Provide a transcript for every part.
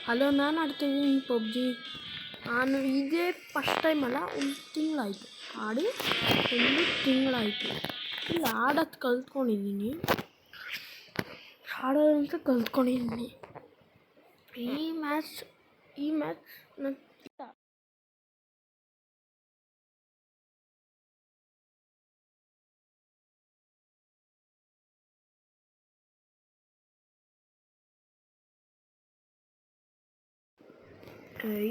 Hello, ನಾನು ಆಡ್ತಾಯಿದ್ದೀನಿ PUBG. ನಾನು ಇದೇ ಫಸ್ಟ್ ಟೈಮಲ್ಲ, ಒಂದು ತಿಂಗಳಾಯಿತು ಆಡಿ. ಒಂದು ತಿಂಗಳಾಯಿತು ಇಲ್ಲ ಆಡೋದು ಕಲ್ತ್ಕೊಂಡಿದ್ದೀನಿ. ಆಡೋದಂತ ಕಲ್ತ್ಕೊಂಡಿದ್ದೀನಿ. ಈ ಮ್ಯಾಚ್ ನನ್ನ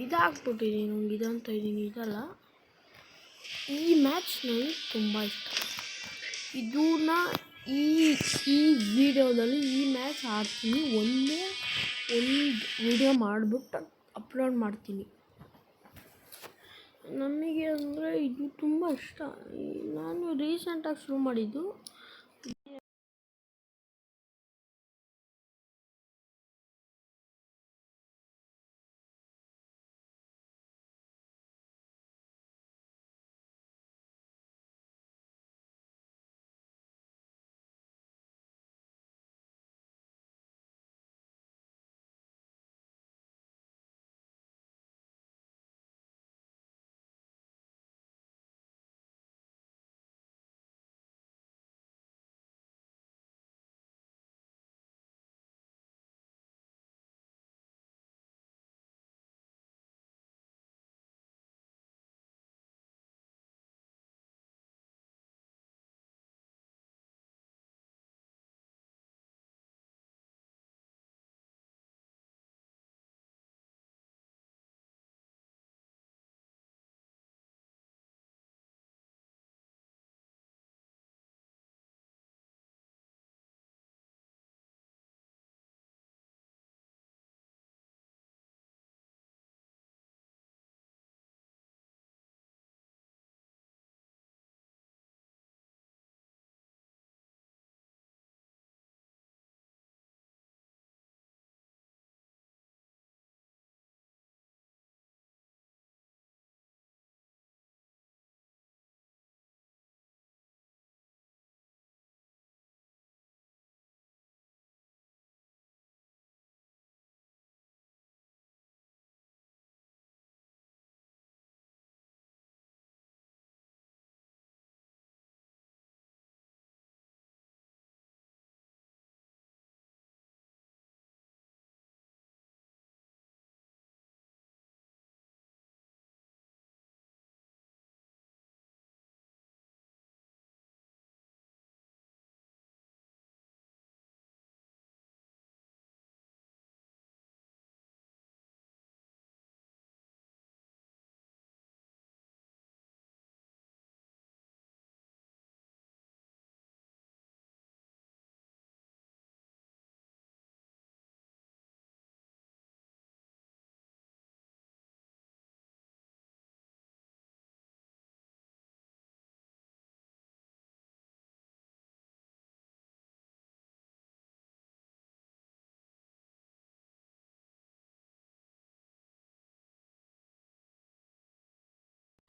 ಇದಾಗ್ಬಿಟ್ಟಿದ್ದೀನಿ. ನಂಗೆ ಇದಂತ ಇದ್ದೀನಿ, ಇದಲ್ಲ. ಈ ಮ್ಯಾಚ್ ನನಗೆ ತುಂಬ ಇಷ್ಟ. ಇದನ್ನ ಈ ವಿಡಿಯೋದಲ್ಲಿ ಈ ಮ್ಯಾಚ್ ಆಡ್ತೀನಿ. ಒಂದು ವಿಡಿಯೋ ಮಾಡಿಬಿಟ್ಟು ಅಪ್ಲೋಡ್ ಮಾಡ್ತೀನಿ. ನನಗೆ ಅಂದರೆ ಇದು ತುಂಬ ಇಷ್ಟ. ನಾನು ರೀಸೆಂಟಾಗಿ ಶುರು ಮಾಡಿದ್ದು.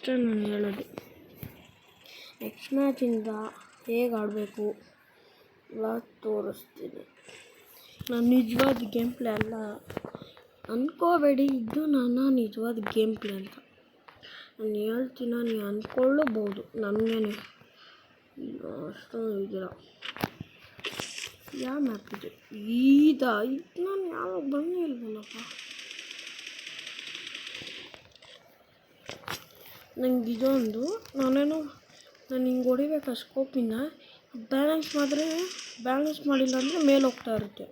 ಅಷ್ಟೇ ನಾನು ಹೇಳೋದು. ನೆಕ್ಸ್ಟ್ ಮ್ಯಾಚಿಂದ ಹೇಗೆ ಆಡಬೇಕು ಎಲ್ಲ ತೋರಿಸ್ತೀನಿ. ನಾನು ನಿಜವಾದ ಗೇಮ್ ಪ್ಲೇ ಅಲ್ಲ ಅಂದ್ಕೋಬೇಡಿ. ಇದು ನನ್ನ ನಿಜವಾದ ಗೇಮ್ ಪ್ಲೇ ಅಂತ ನಾನು ಹೇಳ್ತೀನ. ನೀವು ಅಂದ್ಕೊಳ್ಳಬಹುದು ನನಗೇನೆ ಅಷ್ಟೊಂದು ಇದ್ದೀರ. ಯಾವ ಮ್ಯಾಪ್ ಇದೆ ಇದು ನಾನು ಯಾವಾಗ ಬಂದೇ ಇಲ್ವಲ್ಲಪ್ಪ. ನಂಗೆ ಇದೊಂದು ನಾನು ಹಿಂಗೆ ಹೊಡಿಬೇಕು ಸ್ಕೋಪಿಂದ ಬ್ಯಾಲೆನ್ಸ್ ಮಾಡಿಲ್ಲ ಅಂದರೆ ಮೇಲೆ ಹೋಗ್ತಾ ಇರುತ್ತೆ.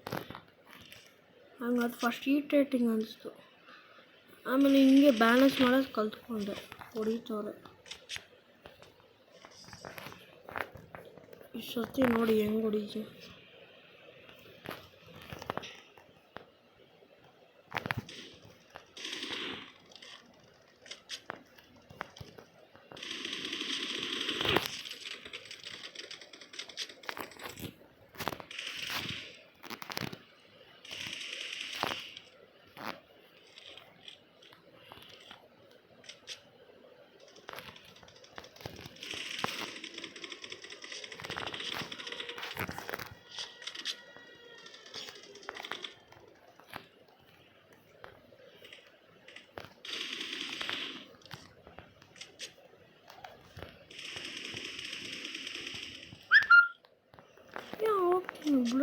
ಹಂಗೆ ಅದು ಫಸ್ಟ್ ಇರಿಟೇಟಿಂಗ್ ಅನಿಸ್ತು. ಆಮೇಲೆ ಹಿಂಗೆ ಬ್ಯಾಲೆನ್ಸ್ ಮಾಡೋದು ಕಲ್ತ್ಕೊಂಡೆ. ಹೊಡಿತವ್ರೆ ಈ ಸರ್ತಿ ನೋಡಿ ಹೆಂಗೆ ಹೊಡಿತೀವಿ.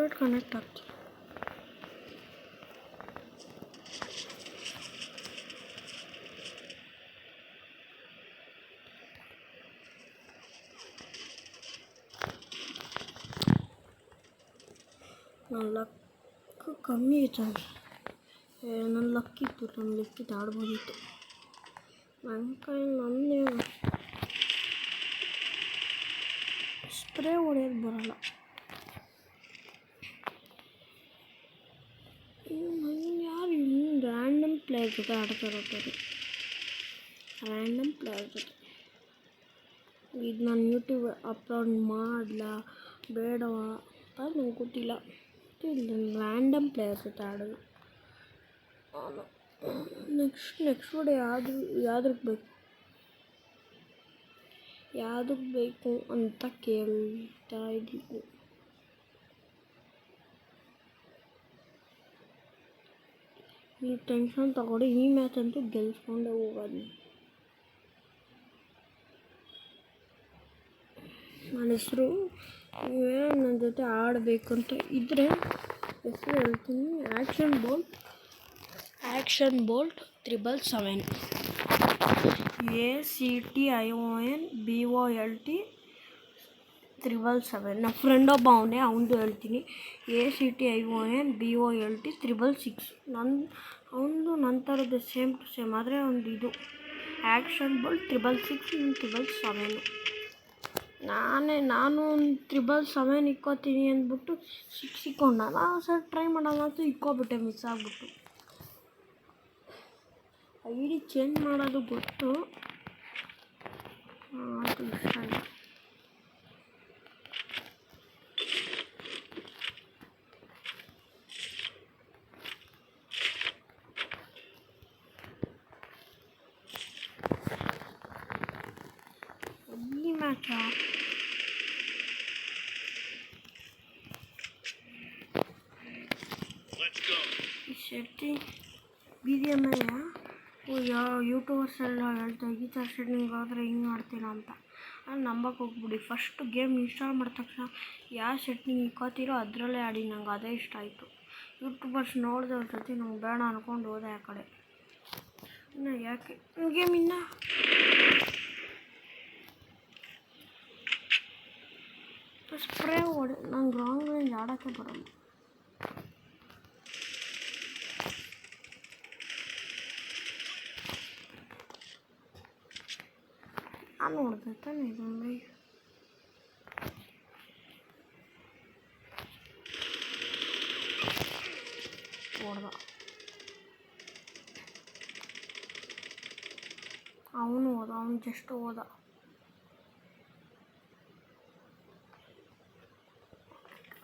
ಸಪ್ರೇಟ್ ಕನೆಕ್ಟ್ ಆಗ್ತದೆ. ನನ್ನ ಲಕ್ ಕಮ್ಮಿ ಇತ್ತು, ನನ್ನ ಲಕ್ಕಿತ್ತು, ನನ್ನ ಲೆಕ್ಕಿತ್ತು ಆಡ್ಬೋದಿತ್ತು. ನನ್ನ ಕೈ ನನ್ನೇ ಸ್ಪ್ರೇ ಹೊಡೆಯೋದು ಬರೋಲ್ಲ. ಯಾರು ರ್ಯಾಂಡಮ್ ಪ್ಲೇಯರ್ ಜೊತೆ ಆಡ್ತಾ ಇರೋದು, ರ್ಯಾಂಡಮ್ ಪ್ಲೇಯರ್ ಜೊತೆ. ಇದು ನಾನು ಯೂಟ್ಯೂಬ್ ಅಪ್ಲೋಡ್ ಮಾಡಲಾ ಬೇಡವಾ ಅಂತ ನಂಗೆ ಗೊತ್ತಿಲ್ಲ. ರ್ಯಾಂಡಮ್ ಪ್ಲೇಯರ್ ಜೊತೆ ಆಡೋದು. ನೆಕ್ಸ್ಟ್ ವಿಡಿಯೋ ಯಾವುದಕ್ಕೆ ಬೇಕು ಅಂತ ಕೇಳ್ತಾ ಇದ್ದೀವಿ. ನೀವು ಟೆನ್ಷನ್ ತಗೊಳ್ಳಿ, ಈ ಮ್ಯಾಚ್ ಅಂತೂ ಗೆಲ್ಸ್ಕೊಂಡೇ ಹೋಗೋದು. ನನ್ನ ಹೆಸರು ನನ್ನ ಜೊತೆ ಆಡಬೇಕಂತ ಇದ್ದರೆ ಹೆಸರು ಹೇಳ್ತೀನಿ, ಆ್ಯಕ್ಷನ್ ಬೋಲ್ಟ್ 777 ACTIONBOLT 777. ನನ್ನ ಫ್ರೆಂಡ್ ಒಬ್ಬ ಅವನದು ಹೇಳ್ತೀನಿ, ACTIONBOLT 666. ಅವನದು ನನ್ನ ಥರದ್ದು ಸೇಮ್ ಟು ಸೇಮ್, ಆದರೆ ಒಂದು ಇದು ಆ್ಯಕ್ಷನ್ ಬೋಲ್ಟ್ 666 777. ನಾನು 777 ಇಕ್ಕೋತೀನಿ ಅಂದ್ಬಿಟ್ಟು 6 ಇಕ್ಕೊಂಡ. ನಾನು ಸರ್ ಟ್ರೈ ಮಾಡೋಣ ಅಂತ ಇಕ್ಕೋಬಿಟ್ಟೆ, ಮಿಸ್ ಆಗಿಬಿಟ್ಟು. ID ಚೇಂಜ್ ಮಾಡೋದು ಗೊತ್ತು, ಅದು ಇಷ್ಟ ಇಲ್ಲ. ಈ ಮ್ಯಾಚ ಶೆಟ್ಟಿ BGMI ಯಾವ ಯೂಟ್ಯೂಬರ್ಸ್ ಎಲ್ಲ ಹೇಳ್ತಾ ಈ ಥರ ಶೆಟ್ಟಿಂಗ್ ಆದರೆ ಹಿಂಗೆ ಮಾಡ್ತೀರಾ ಅಂತ. ನಾನು ನಂಬಕ್ಕೆ ಹೋಗ್ಬಿಡಿ. ಫಸ್ಟ್ ಗೇಮ್ ಇನ್ಸ್ಟಾಲ್ ಮಾಡಿದ ತಕ್ಷಣ ಯಾವ ಶೆಟ್ಟಿಂಗ್ ಇಕ್ಕೋತೀರೋ ಅದರಲ್ಲೇ ಆಡಿ. ನಂಗೆ ಅದೇ ಇಷ್ಟ ಆಯಿತು. ಯೂಟ್ಯೂಬರ್ಸ್ ನೋಡಿದೆ ಜೊತೆ ನಂಗೆ ಬೇಡ ಅಂದ್ಕೊಂಡು ಹೋದೆ ಆ ಕಡೆ. ಇನ್ನು ಯಾಕೆ ಗೇಮ್ ಇನ್ನು ಸ್ಪ್ರೇ ನಂಗೆ ರಾಂಗ್ ರೇಂಜ್ ಆಡೋಕ್ಕೆ ಬರೋಲ್ಲ. ನಾನು ನೋಡಿದೆ ತಾನೆ ಇದೊಂದು ಹೊಡೆದ. ಅವನು ಜಸ್ಟ್ ಹೋದ.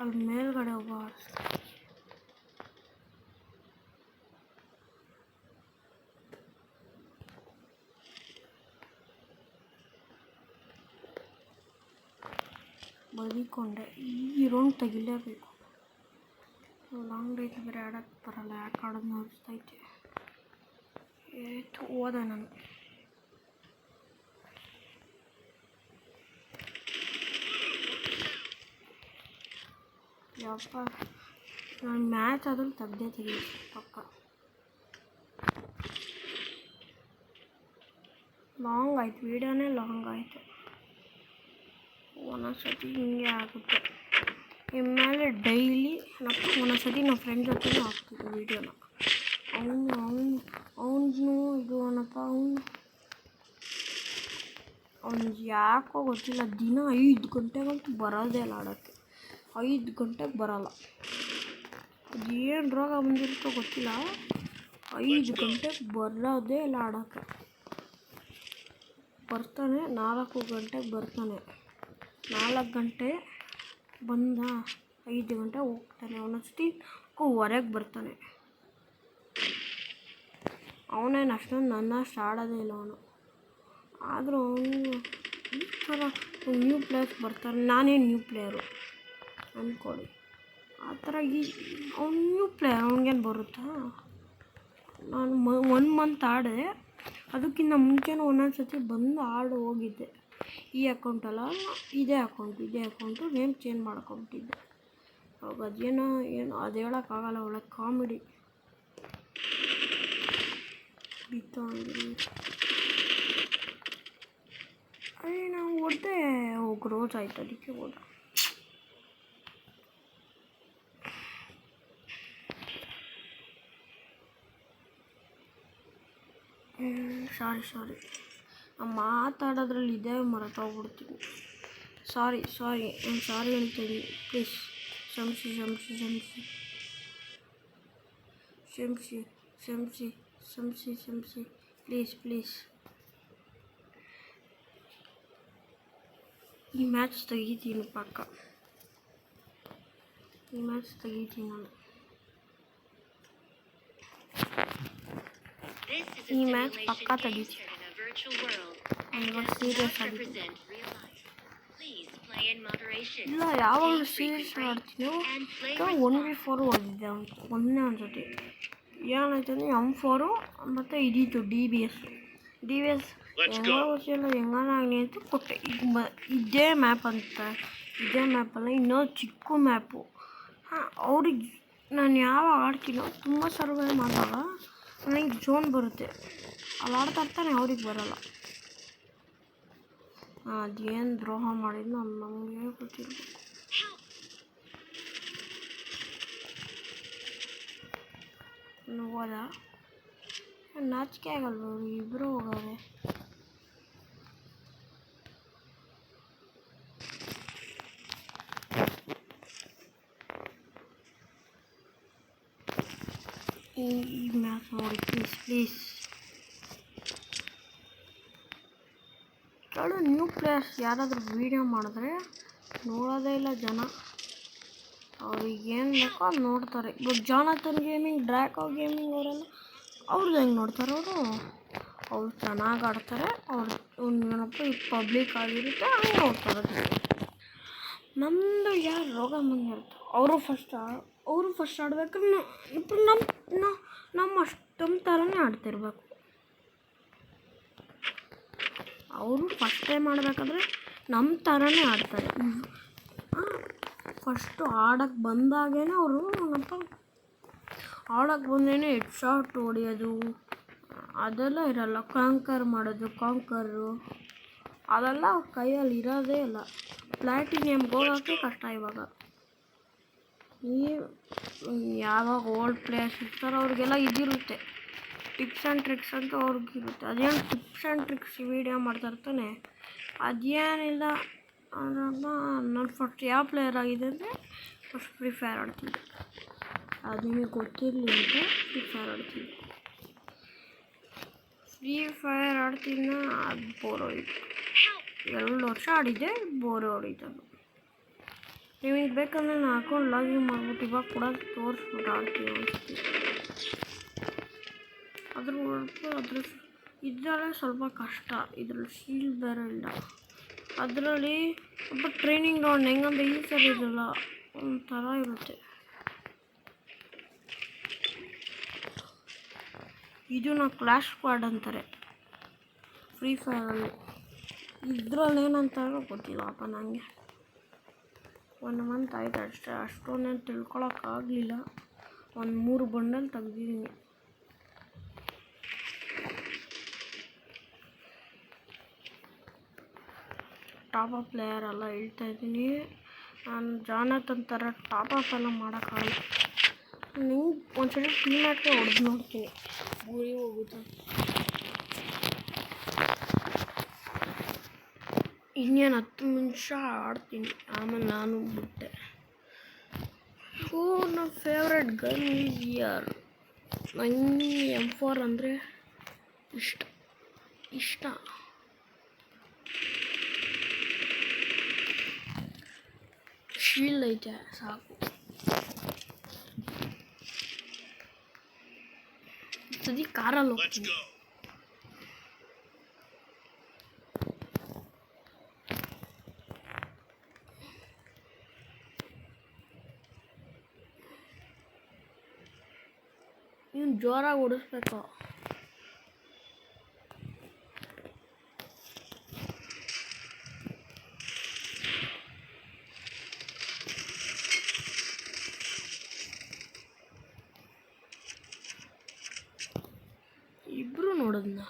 ಅಲ್ಲಿ ಮೇಲ್ಗಡೆ ಒಬ್ಬ ಬದಿಕೊಂಡೆ. ಈ ರೌಂಡ್ ತೆಗಿಲೇಬೇಕು. ಲಾಂಗ್ ರೇಂಜ್ ಬೇರೆ ಆಡೋಕ್ಕೆ ಬರಲ್ಲ, ಯಾಕೆ ಆಡೋದು ಅನಿಸ್ತೈತೆ. ಹೋದ ನಾನು. ಯಪ್ಪ, ನಾನು ಮ್ಯಾಚ್ ಆದರೂ ತೆಗ್ದು ಪಕ್ಕ. ಲಾಂಗ್ ಆಯ್ತು, ವೀಡಿಯೋನೇ ಲಾಂಗ್ ಆಯಿತು. ಒಂದೊಂದ್ಸತಿ ಹಿಂಗೆ ಆಗುತ್ತೆ. ಇನ್ಮೇಲೆ ಡೈಲಿ ಒಂದೊಂದ್ಸತಿ ನಮ್ಮ ಫ್ರೆಂಡ್ ಜೊತೆ ಹಾಕ್ತಿದ್ದೆ ವೀಡಿಯೋನ. ಅವನು ಇದು ಅನ್ನಪ್ಪ, ಅವ್ನು ಯಾಕೋ ಗೊತ್ತಿಲ್ಲ, ದಿನ 5 ಗಂಟೆಗಂತೂ ಬರೋದೇ ಇಲ್ಲ ಆಡೋಕ್ಕೆ. 5 ಗಂಟೆಗೆ ಬರೋಲ್ಲ. ಏನು ರೋಗ ಬಂದಿರುತ್ತೋ ಗೊತ್ತಿಲ್ಲ, 5 ಗಂಟೆಗೆ ಬರೋದೇ ಇಲ್ಲ ಆಡೋಕ್ಕೆ. ಬರ್ತಾನೆ 4 ಗಂಟೆಗೆ ಬರ್ತಾನೆ. 4 ಗಂಟೆ ಬಂದ 5 ಗಂಟೆ ಹೋಗ್ತಾನೆ. ಒಂದೊಂದ್ಸತಿ ಹೊರಗೆ ಬರ್ತಾನೆ. ಅವನೇನು ಅಷ್ಟೊಂದು ನನ್ನಷ್ಟು ಆಡೋದೇ ಇಲ್ಲ ಅವನು. ಆದರೂ ಅವನು ಈ ಥರ ನ್ಯೂ ಪ್ಲೇಯರ್ಸ್ ಬರ್ತಾರೆ. ನಾನೇ ನ್ಯೂ ಪ್ಲೇಯರು ಅಂದ್ಕೊಳ್ಳಿ. ಆ ಥರ ಅವ್ನು ನ್ಯೂ ಪ್ಲೇಯರ್, ಅವ್ನಿಗೇನು ಬರುತ್ತಾ. ನಾನು 1 ಮಂತ್ ಆಡಿದೆ. ಅದಕ್ಕಿಂತ ಮುಂಚೆನೂ ಒಂದೊಂದು ಸತಿ ಬಂದು ಆಡಿ ಹೋಗಿದ್ದೆ. ಈ ಅಕೌಂಟಲ್ಲ, ಇದೇ ಅಕೌಂಟು ನೇಮ್ ಚೇಂಜ್ ಮಾಡ್ಕೊಂಬಿಟ್ಟಿದ್ದೆ. ಅವಾಗ ಅದೇನೋ ಏನು ಅದು ಹೇಳೋಕ್ಕಾಗಲ್ಲ, ಒಳ್ಳೆ ಕಾಮಿಡಿ ಬಿತ್ತು ಅಂದರೆ ಅದೇ ನಾವು ಹೊಡೆದೆ ಗ್ರೋತ್ ಆಯ್ತು, ಅದಕ್ಕೆ ಹೋದ. ಸಾರಿ ಮಾತಾಡೋದ್ರಲ್ಲಿ ಇದೇ ಮರೆತೋಗ್ಬಿಡ್ತೀನಿ. ಸಾರಿ ನಾನು ಸಾರಿ ಹೇಳ್ತೀನಿ, ಪ್ಲೀಸ್ ಕ್ಷಮಿಸಿ ಪ್ಲೀಸ್. ಈ ಮ್ಯಾಚ್ ತೆಗಿತೀನಿ ಪಕ್ಕ, ನಾನು. ಈ ಮ್ಯಾಚ್ ಪಕ್ಕ ತೆಗಿತೀನಿ. ಇವಾಗ ಸೀರಿಯಸ್ ಆಗಿದೆ. ಇಲ್ಲ, ಯಾವಾಗಲೂ ಸೀರಿಯಸ್ ಆಡ್ತೀನಿ. 1v4 ಓದಿದ್ದೆ ಒಂದೇ ಒಂದ್ಸತಿ. ಏನಾಯ್ತು ಅಂದರೆ M4 ಮತ್ತು ಇದಿತ್ತು DBS ಹೆಂಗೋ ಗೊತ್ತಿಲ್ಲ, ಹೆಂಗಾನಾಗಲಿ ಅಂತ ಕೊಟ್ಟೆ. ಈಗ ಇದೇ ಮ್ಯಾಪಲ್ಲ, ಇನ್ನೊಂದು ಚಿಕ್ಕ ಮ್ಯಾಪು. ಅವ್ರಿಗೆ ನಾನು ಯಾವಾಗ ಆಡ್ತೀನೋ ತುಂಬ ಸರ್ವೇ ಮಾಡಿದಾಗ ನನಗೆ ಝೋನ್ ಬರುತ್ತೆ, ಅಲ್ಲಿ ಆಡ್ತಾ ಇರ್ತಾನೆ, ಅವ್ರಿಗೆ ಬರೋಲ್ಲ. ಅದೇನು ದ್ರೋಹ ಮಾಡಿದ್ನೋ ನಮಗೆ ಗೊತ್ತಿರಬೇಕು. ಹೋದ ನಾಚಿಕೆ ಆಗಲ್ವ, ಇಬ್ಬರು ಹೋಗವ್ರೆ. ಈ ಮ್ಯಾಚ್ ನೋಡಿ ಪ್ಲೀಸ್. ಕೆಲವು ನ್ಯೂ ಪ್ಲೇಯರ್ಸ್ ಯಾರಾದರೂ ವೀಡಿಯೋ ಮಾಡಿದ್ರೆ ನೋಡೋದೇ ಇಲ್ಲ ಜನ. ಅವ್ರಿಗೇನು ಬೇಕೋ ಅದು ನೋಡ್ತಾರೆ. ಇವಾಗ ಜಾನಥನ್ ಗೇಮಿಂಗ್, ಡ್ರ್ಯಾಕೋ ಗೇಮಿಂಗ್ ಅವರೆಲ್ಲ ಅವ್ರದ್ದು ಹೆಂಗೆ ನೋಡ್ತಾರೆ, ಅವ್ರು ಚೆನ್ನಾಗಿ ಆಡ್ತಾರೆ. ಏನಪ್ಪ ಈಗ ಪಬ್ಲಿಕ್ ಆಗಿರುತ್ತೆ ಹಂಗೆ ನೋಡ್ತಾರೆ. ನಮ್ಮದು ಯಾರು ರೋಗ ಬಂದಿರುತ್ತೆ, ಅವರು ಫಸ್ಟ್ ಆಡ್ಬೇಕಾದ್ರೆ ನಮ್ಮ ಥರನೇ ಆಡ್ತಿರ್ಬೇಕು. ಅವರು ಫಸ್ಟ್ ಟೈಮ್ ಆಡಬೇಕಾದ್ರೆ ನಮ್ಮ ಥರನೇ ಆಡ್ತಾರೆ. ಫಸ್ಟು ಆಡೋಕ್ಕೆ ಬಂದಾಗೇ ಅವರು ಆಡೋಕ್ಕೆ ಬಂದೇನೆ ಹೆಡ್ ಶಾಟ್ ಹೊಡಿಯೋದು ಅದೆಲ್ಲ ಇರೋಲ್ಲ. ಕಾಂಕರು ಅದೆಲ್ಲ ಅವ್ರ ಕೈಯಲ್ಲಿ ಇರೋದೇ ಇಲ್ಲ. ಪ್ಲ್ಯಾಟಿನಿಯಮ್ಗೆ ಹೋಗೋಕ್ಕೆ ಕಷ್ಟ ಇವಾಗ. ಯಾವಾಗ ಓಲ್ಡ್ ಪ್ಲೇಯರ್ಸ್ ಇರ್ತಾರೋ ಅವ್ರಿಗೆಲ್ಲ ಇದಿರುತ್ತೆ, ಟಿಪ್ಸ್ ಆ್ಯಂಡ್ ಟ್ರಿಕ್ಸ್ ಅಂತ ಅವ್ರಿಗಿರುತ್ತೆ. ಅದೇನು ಟಿಪ್ಸ್ ಆ್ಯಂಡ್ ಟ್ರಿಕ್ಸ್ ವೀಡಿಯೋ ಮಾಡ್ತಾಯಿರ್ತಾನೆ, ಅದೇನಿಲ್ಲ. ನಾನು ಫಸ್ಟ್ ಯಾವ ಪ್ಲೇಯರ್ ಆಗಿದೆ ಅಂದರೆ ಫಸ್ಟ್ ಫ್ರೀ ಫೈರ್ ಆಡ್ತಿದ್ದೆ. ಅದು ನಿಮಗೆ ಗೊತ್ತಿರಲಿ ಅಂತ ಫ್ರೀ ಫೈರ್ ಆಡ್ತಿದ್ನ. ಅದು ಬೋರ್ ಹೊಡಿತು. 2 ವರ್ಷ ಆಡಿದ್ದೆ, ಬೋರ್ ಹೊಡಿತು. ನಿಮಗೆ ಬೇಕಂದರೆ ನಾನು ಅಕೌಂಟ್ ಲಾಗಿನ್ ಮಾಡ್ಬಿಟ್ಟು ಇವಾಗ ಕೂಡ ತೋರಿಸ್ಬಿಟ್ಟು ಆಡ್ತೀನಿ ಅನಿಸ್ತೀನಿ. ಇದರಲ್ಲೇ ಸ್ವಲ್ಪ ಕಷ್ಟ, ಇದರಲ್ಲಿ ಶೀಲ್ಡ್ ಬೇರೆ ಇಲ್ಲ. ಅದರಲ್ಲಿ ಸ್ವಲ್ಪ ಟ್ರೈನಿಂಗ್ ಗ್ರೌಂಡ್ ಹೆಂಗಂದ್ರೆ ಈ ಥರ ಇರಲ್ಲ, ಒಂಥರ ಇರುತ್ತೆ. ಇದನ್ನ ಕ್ಲಾಶ್ ಸ್ಕ್ವಾಡ್ ಅಂತಾರೆ ಫ್ರೀ ಫೈರಲ್ಲಿ. ಇದರಲ್ಲಿ ಏನಂತಾರೋ ಗೊತ್ತಿಲ್ಲಪ್ಪ ನನಗೆ. 1 ಮಂತ್ ಆಯ್ತು ಅಷ್ಟೇ, ಅಷ್ಟೊಂದೇನು ತಿಳ್ಕೊಳಕ್ಕಾಗಲಿಲ್ಲ. 3 ಬಂಡಲ್ ತೆಗ್ದಿದ್ದೀನಿ. ಟಾಪ್ ಅಪ್ ಪ್ಲೇಯರ್ ಎಲ್ಲ ಹೇಳ್ತಾಯಿದ್ದೀನಿ. ನಾನು ಜಾನಥನ್ ಥರ ಟಾಪ್ ಅಪ್ ಎಲ್ಲ ಮಾಡೋಕ್ಕಾಗಲ್ಲ. ನೀವು ಒಂದ್ಸರಿ ಟೀಮ್ಯಾಟ್ಗೆ ಹೊಡೆದು ನೋಡ್ತೀನಿ, ಗುರಿ ಹೋಗುತ್ತೆ. ಇನ್ನೇನು 10 ನಿಮಿಷ ಆಡ್ತೀನಿ, ಆಮೇಲೆ ನಾನು ಬಿಟ್ಟೆ. ನನ್ನ ಫೇವ್ರೆಟ್ ಗನ್ ಈಸ್ ಇಯರ್. ನನಗೆ M4 ಅಂದರೆ ಇಷ್ಟ. ಶೀಲ್ಡ್ ಐತೆ ಸಾಕು. ಸದಿ ಕಾರಲ್ಲಿ ಹೋಗ್ತೀನಿ. ನೀನು ಜೋರಾಗಿ ಓಡಿಸ್ಬೇಕು. ಅದನ್ನ.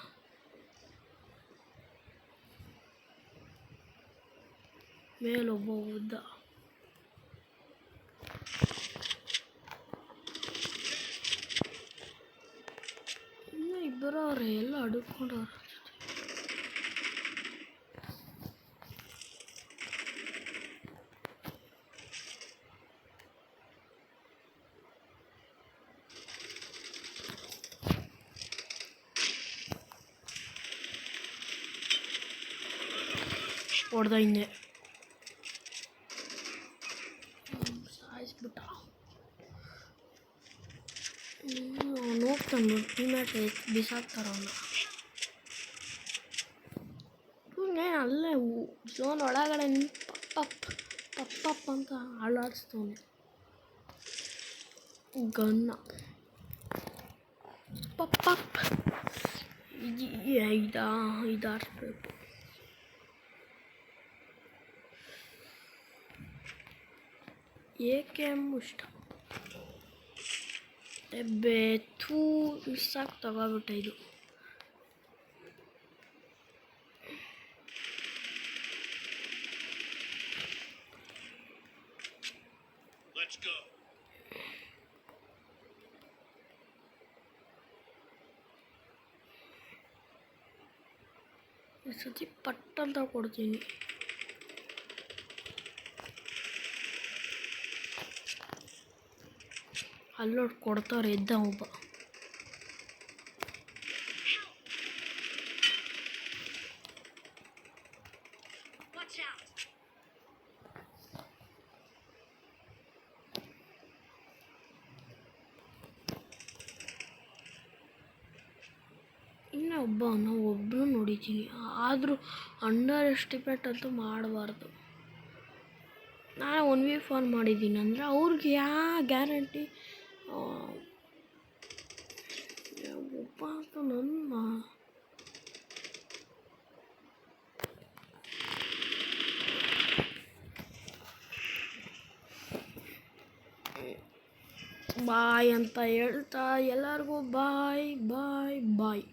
ಮೇಲೊಬ್ಬ ಉದ್ದ. ಇನ್ನೂ ಇಬ್ಬರು ಅವ್ರೆ, ಎಲ್ಲ ಅಡುಕೊಂಡವ್ರು. ಹೊಡೆದ ಹಿಂದೆ ಸಾಯಿಸ್ಬಿಟ್ಟ. ಅವ್ನು ಹೋಗ್ತಾನೆ, ಟೀಮ್ಯಾಟ್ ಬಿಸಾಕ್ತಾರ ಅವನ್ನ. ಇವನೇ ಅಲ್ಲೇ ಝೋನ್ ಒಳಗಡೆ ಪಪ್ಪಪ್ಪ ಅಂತ ಅಳ್ಳಾಡಿಸ್ತವನೆ ಗನ್ನ. ಪಪ್ಪಪ್ ಐದಾರಿಸ್ಬೇಕು. ಏಕೆ ಇಷ್ಟ ಬೆತ್ತೂ ಮಿಸ್ಸಾಗಿ ತಗೋಬಿಟ್ಟೆ ಇದು. ಈ ಸತಿ ಪಟ್ ಅಂತ ಕೊಡ್ತೀನಿ. ಅಲ್ಲೋಡ್ ಕೊಡ್ತಾರೆ, ಎದ್ದ ಒಬ್ಬ. ಇನ್ನು ಒಬ್ಬನು ನೋಡಿದ್ದೀನಿ. ಆದರೂ ಅಂಡರ್ ಎಸ್ಟಿಮೇಟ್ ಅಂತೂ ಮಾಡಬಾರ್ದು. ನಾನು 1v4 ಮಾಡಿದ್ದೀನಿ ಅಂದರೆ ಅವ್ರಿಗೆ ಗ್ಯಾರಂಟಿ ಒಬ್ಬ ಅಂತ ನನ್ನ ಬಾಯ್ ಅಂತ ಹೇಳ್ತಾ ಎಲ್ಲರಿಗೂ ಬಾಯ್ ಬಾಯ್ ಬಾಯ್.